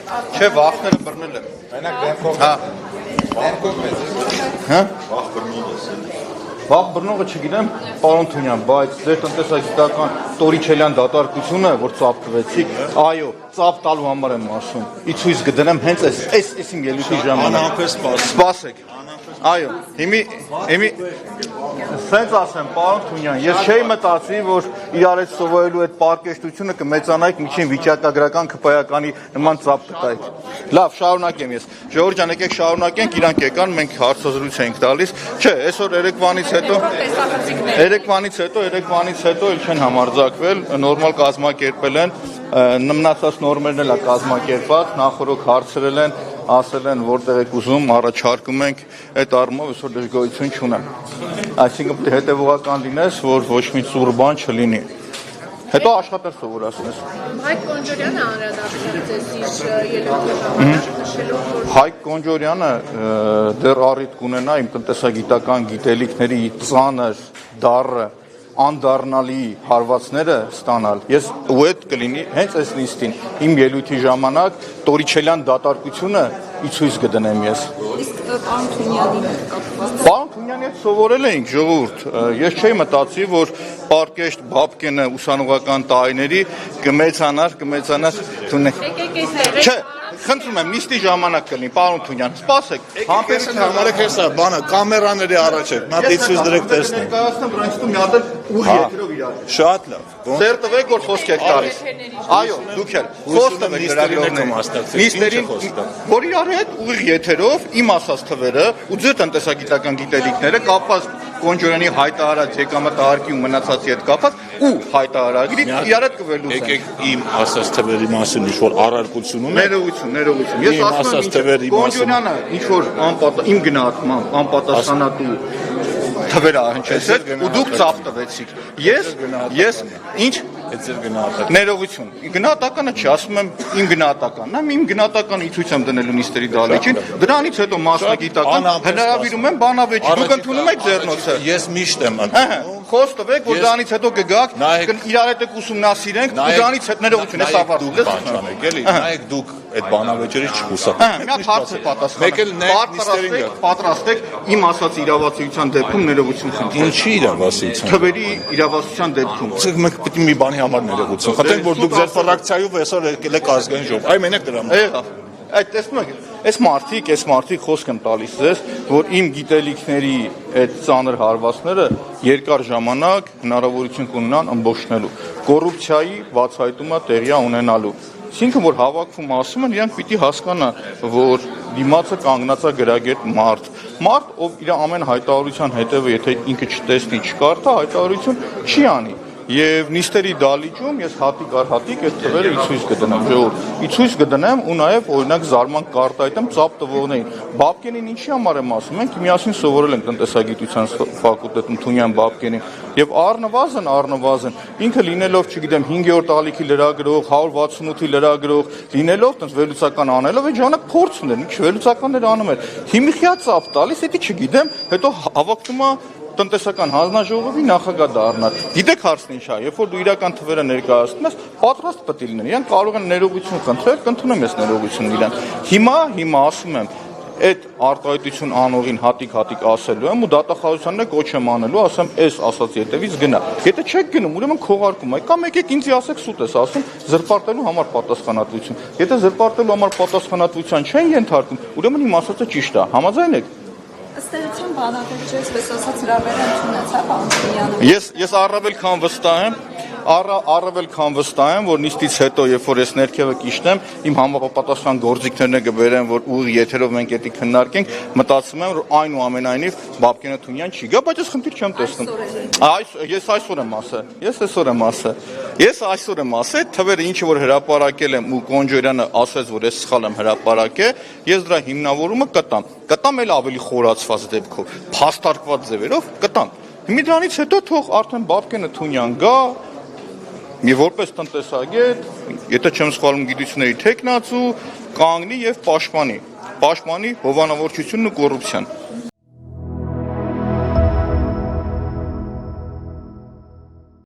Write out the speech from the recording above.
Չէ, վախները բռնել եմ։ Մենակ դեմքով։ Հա։ Դեմքով մեզ։ Հա։ Վախ բռնողը։ Վաղ բռնողը չգիտեմ, պարոն Թունյան, բայց ձեր տնտեսագիտական Տորիչելյան դատարկությունը, որ ծափ տվեցիք, այո, ծափ տալու համար եմ ասում։ Ի ցույց կդնեմ հենց այս իմ ելույթի ժամանակ։ Անհամբեր Սպասեք։ Այո, հիմի սենց ասեմ, պարոն Թունյան, ես չէի մտածի, որ իրար հետ սովորելու այդ պարկեշտությունը կմեծանայիք միջին վիճակագրական քպայականի նման ծափ տայիք։ Լավ, շարունակեմ ես։ Ժողովուրդ ջան, եկեք շարունակենք, իրանք եկան, մենք հարցազրույց ենք տալիս։ Չէ, այսօր երեկվանից հետո էլ չեն համարձակվել, նորմալ կազմակերպել են, մնացած նորմերն էլ է կազմակերպած, նախորդ հարցրել են, ասել են որտեղ եք ուզում, առաջարկում ենք, այդ առումով այսօր դժգոհություն չունեմ։ Այսինքն հետևողական լինես, որ ոչ մի ծուռ բան չլինի։ Հետո աշխատել սովորացնես։ Հայկ Կոնջորյանը անդրադարձել ձեզ իր ելույթի ժամանակ նշելով, որ Հայկ Կոնջորյանը դեռ առիթ կունենա իմ տնտեսագիտական գիտելիքների ծանր, դառը, անդառնալի հարվածները ստանալ։ Ես ու այդ կլինի հենց այս նիստին իմ ելույթի ժամանակ Տորիչելյան դատարկությունը ի ցույց կդնեմ ես։ իսկ պարոն Թունյանի հետ կապված Պարոն Թունյանի հետ սովորել էինք, ժողովուրդ, ես չէի մտածի, որ Պարկեշտ Բաբկենը ուսանողական տարիների կմեծանար Թունեն։ Չէ, խնդրում եմ, նիստի ժամանակ կլինի, պարոն Թունյան, սպասեք, Համբերություն համարեք հեսա, բանը, կամերաների առաջ եք, մատիցուց դրեք տեսնենք։ Ներկայացնեմ, որ այնստում մի հատ էլ ուղի եթերով իրար։ Շատ լավ։ Ձեր տվեք, որ խոսք եք տալիս։ Այո, դուք էլ, խոսք տվեք նիստերին, որ իրար հետ ուղիղ եթերով իմ ասած թվերը ու ձեր տնտեսագիտական գիտելիքները կապված Կոնջորյանի հայտարարած եկամտահարկի ու մնացածի հետ կապված ու հայտարարագրի իրար հետ կվերլուծենք։ Եկեք իմ ասած թվերի մասին ինչ-որ առարկություն ունեք։ Ներողություն։ Ես ասում եմ, Կոնջորյանը ինչ-որ իմ գնահատմամբ անպատասխանատու թվեր հնչեցել ու դուք ծափ տվեցիք։ Ես ինչ Ձեր գնահատական։ Ներողություն։ Գնահատականը չի, ասում եմ իմ գնահատականն է, իմ գնահատականը ի ցույց եմ դնելու նիստերի դահլիճին։ Դրանից հետո մասնագիտական հնարավորում եմ բանավեճի։ Դուք ընդունում եք ձեռնոցը։ Ես միշտ եմ ընդունում։ Խոսք տվեք, որ դրանից հետո կգաք, իրար հետ ուսումնասիրենք, ու դրանից հետ ներողություն, ես ավարտում եմ։ Նայեք դուք այդ բանավեճերից չխուսափեք։ Մի հատ հարց է պատասխանը։ Պատրաստեք իմ ասած իրավասության դեպքում ներողություն խնդրեմ։ Ինչի իրավասության։ Թվերի իրավասության դեպքում։ Մենք պետք է մի բանի համար ներողություն խնդրենք, որ դուք ձեր ֆրակցիայով այսօր եկել եք ազգային ժողով։ Այ մենակ դրա համար։ Եղավ։ Այդ տեսնում եք, այս մարդիկ խոսք եմ տալիս ձեզ, որ իմ գիտելիքների այդ ծանր հարվածները երկար ժամանակ հնարավորություն կունենան ըմբոշխնելու։ Կոռուպցիայի բացահայտումը տեղի ունենալու։ Այսինքն, որ հավաքվում ասում են, իրանք պիտի հասկանան, որ դիմացը կանգնած է գրագետ մարդ, ով իր ամեն հայտարարության հետևը, եթե ինքը չտեսնի, չկարդա, հայտարարություն չի անի։ Եվ նիստերի դահլիճում ես հատիկ առ հատիկ այդ թվերը ի ցույց կդնեմ, ժողովուրդ։ Ի ցույց կդնեմ ու նաև օրինակ զարմանք կարտայտեմ ծափ տվողներին։ Բաբկենին ինչի համար եմ ասում, մենք միասին սովորել ենք տնտեսագիտության ֆակուլտետում Թունյան Բաբկենին, եւ առնվազն ինքը լինելով, չգիտեմ, 5-րդ ալիքի լրագրող, 168-ի լրագրող, լինելով տենց վերլուծական անելով, այդ ժամանակ փորձ ուներ, մի քիչ վերլուծականներ անում էր։ Հիմիխիա ծափ տալիս, դա չգիտեմ, հետո հավաքվում է տնտեսական հանձնաժողովի նախագահ դառնալ։ Գիտեք հարցն ինչ է, երբ որ դու իրական թվերը ներկայացնում ես, պատրաստ պետք է լինեն։ Իրանք կարող են ներողություն խնդրել, կընդունեմ ես ներողություն իրեն։ Հիմա ասում եմ, այդ արտահայտություն անողին հատիկ ասելու եմ ու դատախազությանն կոչ եմ անելու, ասեմ, այս ասած ետևից գնա։ Եթե չեք գնում, ուրեմն քողարկում եք, կամ եկեք ինձ ասեք սուտ ես ասում, զրպարտելու համար պատասխանատվություն։ Եթե զրպարտելու համար պատասխանատվության չեն ենթարկում, ուրեմն իմ ասածը ճիշտ է։ Համաձայն եք։ ըստ էության բանավեճը, այսպես ասած, հրավեր ընդունեցա պարոն Թունյանը։ Ես առավել քան վստահ եմ, որ նիստից հետո, երբ որ ես ներքևը կիշնեմ, իմ համապատասխան գործիքներն կբերեն, որ ուղիղ եթերով մենք դա քննարկենք, մտածում եմ, որ այնուամենայնիվ Բաբկենը Թունյան չի գա, բայց ես խնդիր չեմ տեսնում։ Ես այսօր եմ ասել, թվերը ինչը որ հրապարակել եմ ու Կոնջորյանը ասեց, որ ես սխալ եմ հրապարակել, ես դրա հիմնավորումը կտամ էլ ավելի խորացված դեպքով, փաստարկված ձևերով կտամ։ Հիմա դրանից հետո թող արդեն Բաբկենը Թունյան գա, մի որպես տնտեսագետ, եթե չեմ սխալվում գիտությունների թեկնածու, կանգնի եւ պաշտպանի հովանավորչությունն ու կոռուպցիան։